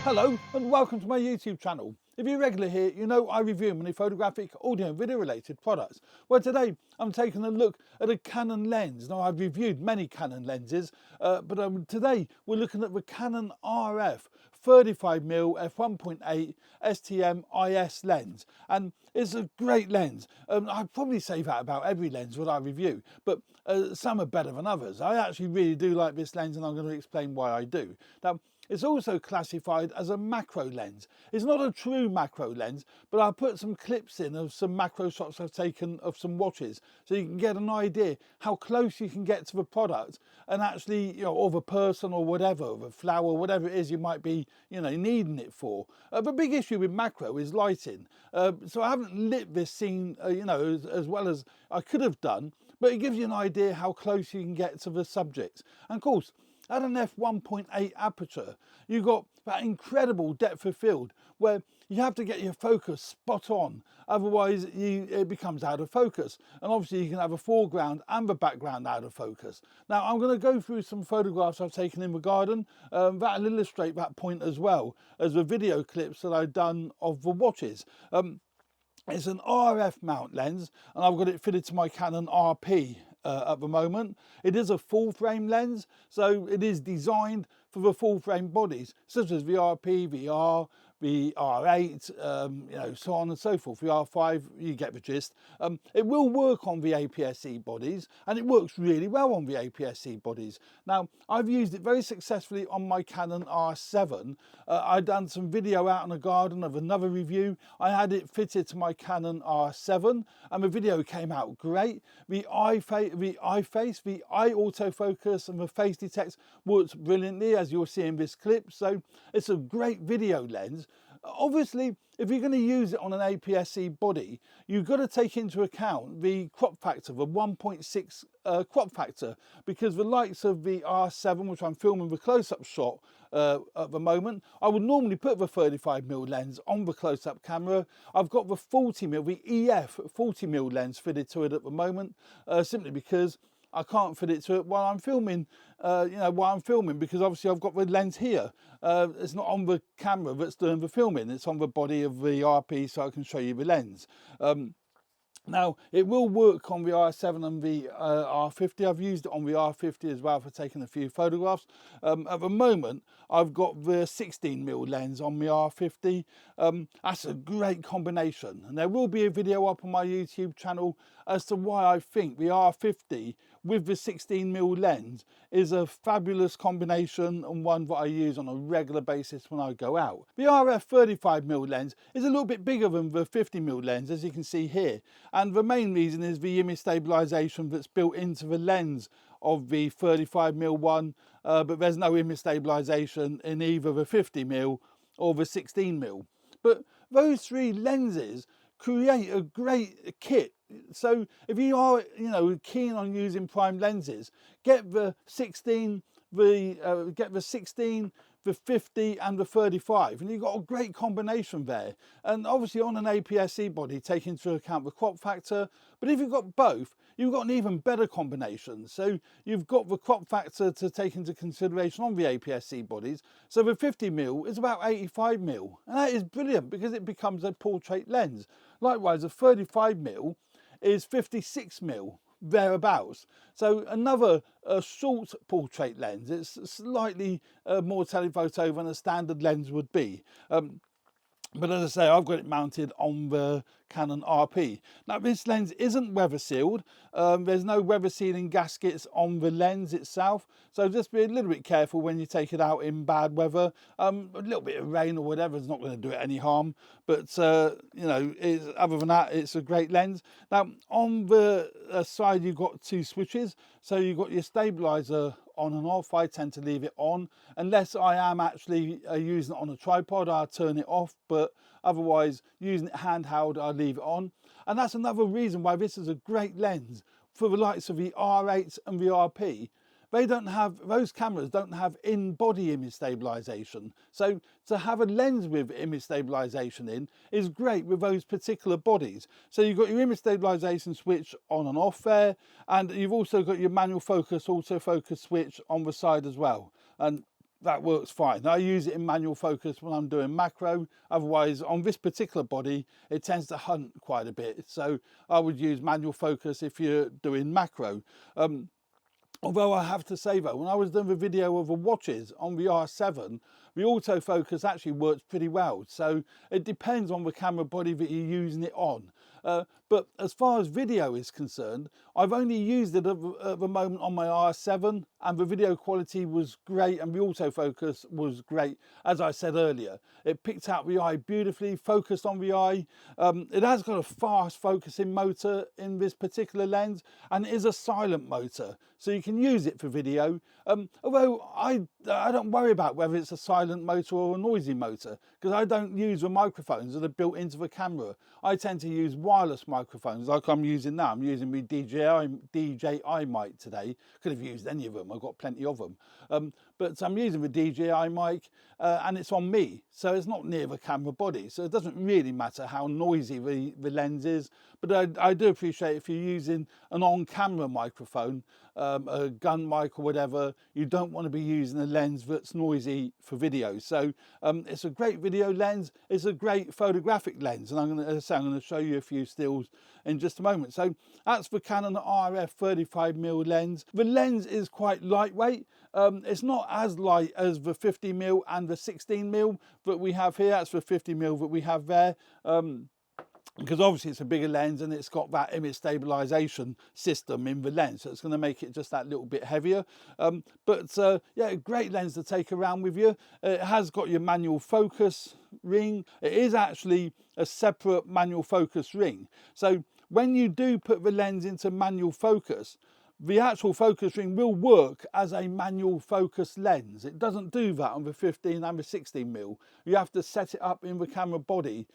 Hello and welcome to my YouTube channel. If you're regular here, you know I review many photographic, audio and video related products. Well, today I'm taking a look at a Canon lens. Now, I've reviewed many Canon lenses, but today we're looking at the Canon RF35mm f1.8 STM IS lens, and it's a great lens. I'd probably say that about every lens that I review, but some are better than others. I actually really do like this lens, and I'm going to explain why I do. Now, it's also classified as a macro lens. It's not a true macro lens, but I'll put some clips in of some macro shots I've taken of some watches, so you can get an idea how close you can get to the product and actually, you know, of a person or whatever, of a flower, whatever it is you might be, you know, needing it for. The big issue with macro is lighting. So I haven't lit this scene, you know, as well as I could have done, but it gives you an idea how close you can get to the subject. And of course, at an f1.8 aperture, you've got that incredible depth of field where you have to get your focus spot on, otherwise it becomes out of focus. And obviously you can have a foreground and the background out of focus. Now, I'm going to go through some photographs I've taken in the garden that'll illustrate that point, as well as the video clips that I've done of the watches. It's an RF mount lens, and I've got it fitted to my Canon RP at the moment. It is a full frame lens, so it is designed for the full frame bodies, such as the RP, VR, the R8, you know, so on and so forth. The R5, you get the gist. It will work on the APS-C bodies, and it works really well on the APS-C bodies. Now, I've used it very successfully on my Canon R7. I've done some video out in the garden of another review. I had it fitted to my Canon R7, and the video came out great. The eye autofocus and the face detect works brilliantly, as you'll see in this clip. So it's a great video lens. Obviously, if you're going to use it on an APS-C body, you've got to take into account the crop factor, the 1.6 crop factor, because the likes of the R7, which I'm filming the close-up shot at the moment, I would normally put the 35mm lens on the close-up camera. I've got the 40mm, the EF 40mm lens fitted to it at the moment, simply because I can't fit it to it while I'm filming, because obviously I've got the lens here. It's not on the camera that's doing the filming, it's on the body of the RP, so I can show you the lens. Now, it will work on the R7 and the R50. I've used it on the R50 as well for taking a few photographs. At the moment, I've got the 16mm lens on the R50. That's a great combination. And there will be a video up on my YouTube channel as to why I think the R50 with the 16mm lens is a fabulous combination, and one that I use on a regular basis when I go out. The RF35mm lens is a little bit bigger than the 50mm lens, as you can see here. And the main reason is the image stabilization that's built into the lens of the 35mm one, but there's no image stabilization in either the 50mm or the 16mm. But those three lenses create a great kit. So if you are, you know, keen on using prime lenses, get the 16, the 50 and the 35, and you've got a great combination there. And obviously on an APS-C body, take into account the crop factor, but if you've got both, you've got an even better combination. So you've got the crop factor to take into consideration on the APS-C bodies. So the 50mm is about 85mm, and that is brilliant because it becomes a portrait lens. Likewise, a 35mm is 56mm, thereabouts. So another short portrait lens. It's slightly more telephoto than a standard lens would be. But as I say, I've got it mounted on the Canon RP. Now, this lens isn't weather sealed. There's no weather sealing gaskets on the lens itself. So just be a little bit careful when you take it out in bad weather. A little bit of rain or whatever is not going to do it any harm. But, you know, other than that, it's a great lens. Now, on the side, you've got two switches. So you've got your stabilizer on and off. I tend to leave it on unless I am actually using it on a tripod. I'll turn it off, but otherwise using it handheld, I'll leave it on. And that's another reason why this is a great lens for the likes of the R8 and the RP. Those cameras don't have in-body image stabilization. So to have a lens with image stabilization in is great with those particular bodies. So you've got your image stabilization switch on and off there, and you've also got your manual focus, autofocus switch on the side as well. And that works fine. I use it in manual focus when I'm doing macro. Otherwise, on this particular body, it tends to hunt quite a bit. So I would use manual focus if you're doing macro. Although I have to say though, when I was doing the video of the watches on the R7, the autofocus actually works pretty well. So it depends on the camera body that you're using it on. But as far as video is concerned, I've only used it at the moment on my R7, and the video quality was great and the autofocus was great. As I said earlier, it picked out the eye beautifully, focused on the eye. It has got a fast focusing motor in this particular lens, and it is a silent motor, so you can use it for video. Although I don't worry about whether it's a silent motor or a noisy motor, because I don't use the microphones that are built into the camera. I tend to use wireless microphones like I'm using now. I'm using my DJI mic today. Could have used any of them, I've got plenty of them. But I'm using the DJI mic and it's on me, so it's not near the camera body. So it doesn't really matter how noisy the lens is. But I do appreciate if you're using an on-camera microphone, a gun mic or whatever, you don't want to be using a lens that's noisy for video. So it's a great video lens, it's a great photographic lens, and I'm going to show you a few stills in just a moment. So that's the Canon RF35mm lens. The lens is quite lightweight. It's not as light as the 50mm and the 16mm that we have here. That's the 50mm that we have there. Because obviously it's a bigger lens and it's got that image stabilization system in the lens, so it's going to make it just that little bit heavier. Yeah, great lens to take around with you. It has got your manual focus ring. It is actually a separate manual focus ring. So when you do put the lens into manual focus, the actual focus ring will work as a manual focus lens. It doesn't do that on the 15 and the 16mm. You have to set it up in the camera body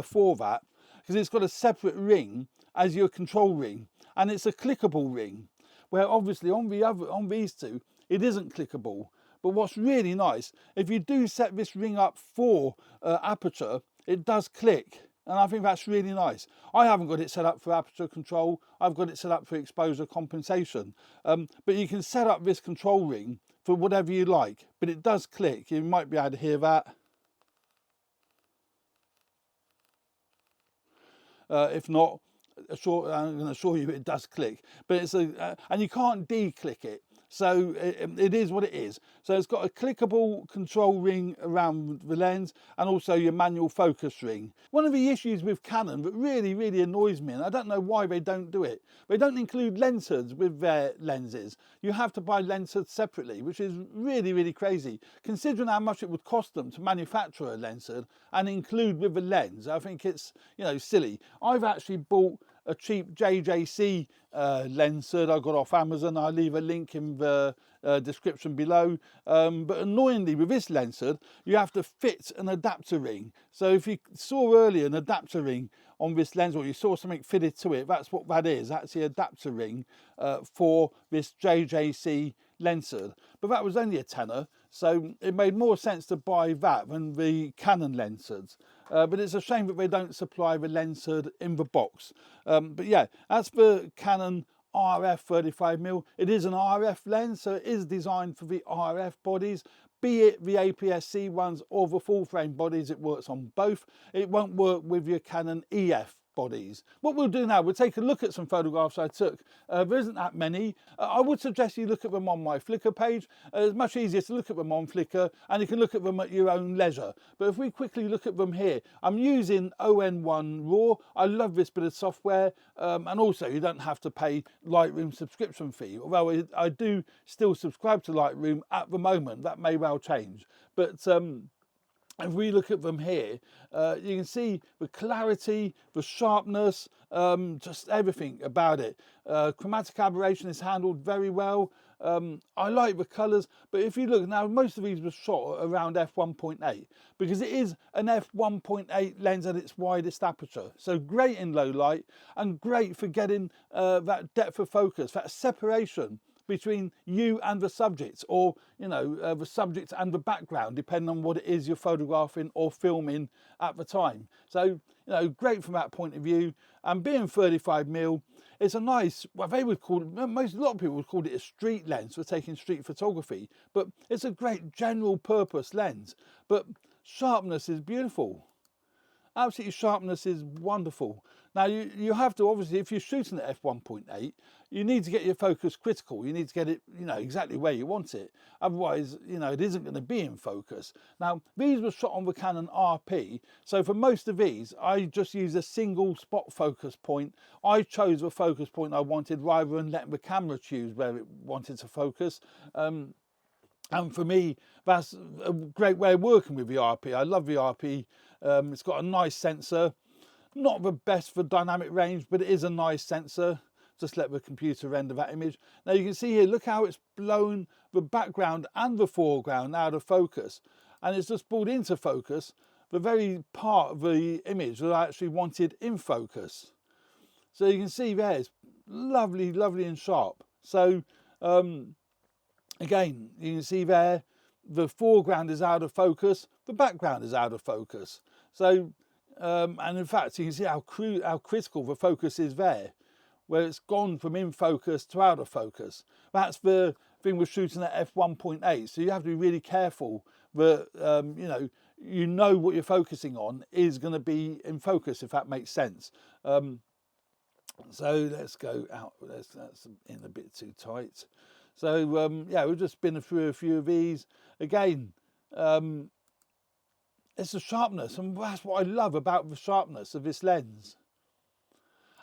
for that, because it's got a separate ring as your control ring, and it's a clickable ring, where obviously on these two it isn't clickable. But what's really nice, if you do set this ring up for aperture, it does click, and I think that's really nice. I haven't got it set up for aperture control, I've got it set up for exposure compensation. But you can set up this control ring for whatever you like, but it does click. You might be able to hear that. If not, I'm going to assure you it does click, but it's and you can't de-click it, so it is what it is. So it's got a clickable control ring around the lens and also your manual focus ring. One of the issues with Canon that really annoys me, and I don't know why they don't do it, they don't include lens hoods with their lenses. You have to buy lens hoods separately, which is really crazy, considering how much it would cost them to manufacture a lens hood and include with the lens. I think it's, you know, silly. I've actually bought a cheap JJC lens hood I got off Amazon. I'll leave a link in the description below. But annoyingly with this lens hood, you have to fit an adapter ring. So if you saw earlier an adapter ring on this lens, or you saw something fitted to it, that's what that is. That's the adapter ring for this JJC lens hood. But that was only a tenner, so it made more sense to buy that than the Canon lens hoods. But it's a shame that they don't supply the lens hood in the box. But yeah, that's the Canon RF35mm. It is an RF lens, so it is designed for the RF bodies, be it the APS-C ones or the full frame bodies. It works on both. It won't work with your Canon EF bodies. What we'll do now, we'll take a look at some photographs I took. There isn't that many. I would suggest you look at them on my Flickr page. It's much easier to look at them on Flickr, and you can look at them at your own leisure. But if we quickly look at them here, I'm using ON1 RAW. I love this bit of software, and also you don't have to pay Lightroom subscription fee, although I do still subscribe to Lightroom at the moment. That may well change. But if we look at them here, you can see the clarity, the sharpness, just everything about it. Chromatic aberration is handled very well. I like the colours, but if you look now, most of these were shot around f1.8 because it is an f1.8 lens at its widest aperture. So great in low light and great for getting that depth of focus, that separation between you and the subject, or the subject and the background, depending on what it is you're photographing or filming at the time. So great from that point of view. And being 35mm, it's a nice, well, they would call it, a lot of people would call it a street lens for taking street photography, but it's a great general purpose lens. But sharpness is beautiful. Absolutely, sharpness is wonderful. Now you have to, obviously, if you're shooting at f1.8, you need to get your focus critical. You need to get it, exactly where you want it. Otherwise, it isn't going to be in focus. Now, these were shot on the Canon RP. So for most of these, I just used a single spot focus point. I chose the focus point I wanted rather than letting the camera choose where it wanted to focus. And for me, that's a great way of working with the RP. I love the RP. It's got a nice sensor. Not the best for dynamic range, but it is a nice sensor. Just let the computer render that image. Now you can see here, look how it's blown the background and the foreground out of focus. And it's just brought into focus the very part of the image that I actually wanted in focus. So you can see there, it's lovely, lovely and sharp. So again, you can see there, the foreground is out of focus, the background is out of focus. So, and in fact, you can see how critical the focus is there, where it's gone from in focus to out of focus. That's the thing with shooting at f1.8. So you have to be really careful that, you know what you're focusing on is going to be in focus, if that makes sense. So let's go out. That's in a bit too tight. So yeah, we've just been through a few of these. Again, it's the sharpness, and that's what I love about the sharpness of this lens.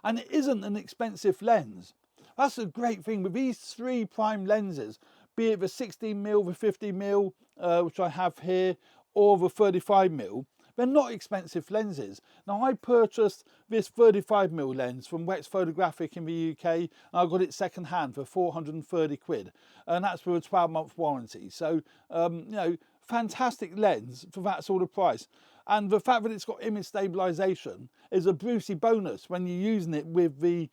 And it isn't an expensive lens. That's a great thing with these three prime lenses, be it the 16mm, the 50mm, which I have here, or the 35mm. They're not expensive lenses. Now, I purchased this 35mm lens from Wex Photographic in the UK, and I got it second hand for 430 quid, and that's for a 12-month warranty. So, fantastic lens for that sort of price. And the fact that it's got image stabilization is a Brucey bonus when you're using it with the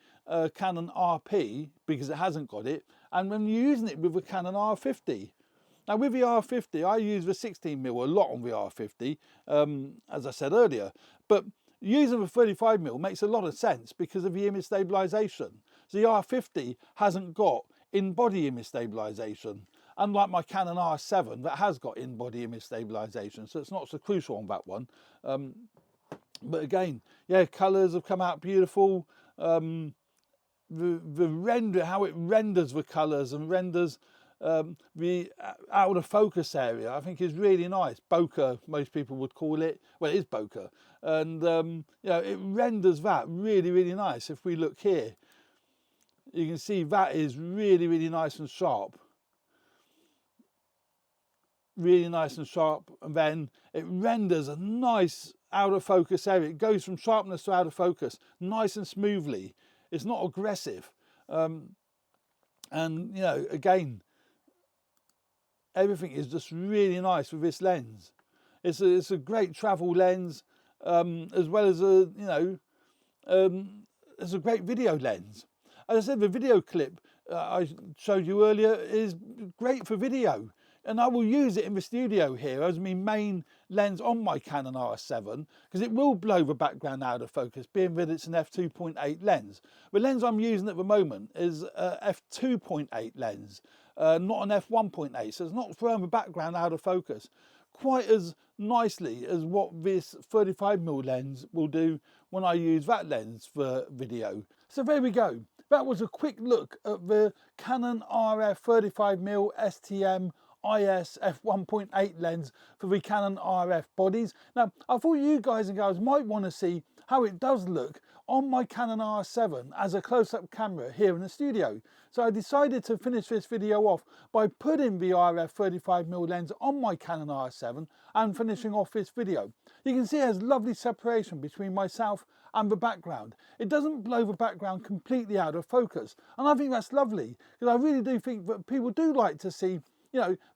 Canon RP, because it hasn't got it, and when you're using it with the Canon R50. Now with the R50, I use the 16mm a lot on the R50, as I said earlier, but using the 35mm makes a lot of sense because of the image stabilization. So the R50 hasn't got in-body image stabilization, unlike my Canon R7 that has got in-body image stabilization, so it's not so crucial on that one. But again, yeah, colours have come out beautiful. The render, how it renders the colours and renders the out of focus area, I think is really nice. Bokeh, most people would call it. Well, it is bokeh, and it renders that really, really nice. If we look here, you can see that is really, really nice and sharp. Really nice and sharp, and then it renders a nice out of focus area. It goes from sharpness to out of focus nice and smoothly. It's not aggressive, and again, everything is just really nice with this lens. It's a great travel lens, as well as it's a great video lens. As I said, the video clip I showed you earlier is great for video, and I will use it in the studio here as my main lens on my Canon R7, because it will blow the background out of focus, being that it's an f2.8 lens. The lens I'm using at the moment is a f2.8 lens, not an f1.8, so it's not throwing the background out of focus quite as nicely as what this 35mm lens will do when I use that lens for video. So there we go. That was a quick look at the Canon RF35mm STM IS f1.8 lens for the Canon RF bodies. Now, I thought you guys and girls might want to see how it does look on my Canon R7 as a close-up camera here in the studio. So I decided to finish this video off by putting the RF35mm lens on my Canon R7 and finishing off this video. You can see there's lovely separation between myself and the background. It doesn't blow the background completely out of focus, and I think that's lovely, because I really do think that people do like to see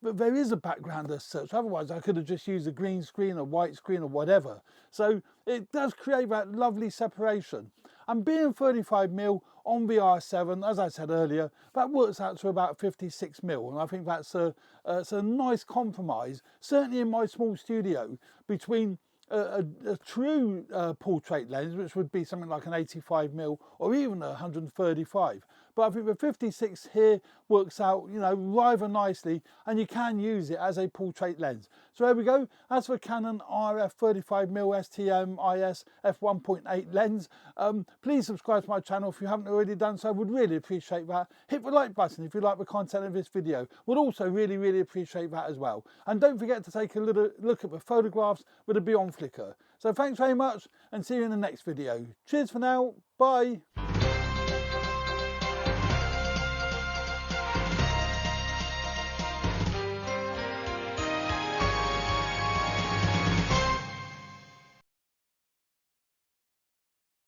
but there is a background as such. Otherwise, I could have just used a green screen, a white screen, or whatever. So it does create that lovely separation. And being 35mm, on the R7, as I said earlier, that works out to about 56mm, and I think that's a nice compromise, certainly in my small studio, between a true portrait lens, which would be something like an 85mm or even a 135. But I think the 56 here works out, you know, rather nicely, and you can use it as a portrait lens. So there we go. As for Canon RF35mm STM IS f1.8 lens, please subscribe to my channel if you haven't already done so. I would really appreciate that. Hit the like button if you like the content of this video. Would also really appreciate that as well. And don't forget to take a little look at the photographs that will be on Flickr. So thanks very much, and see you in the next video. Cheers for now. Bye.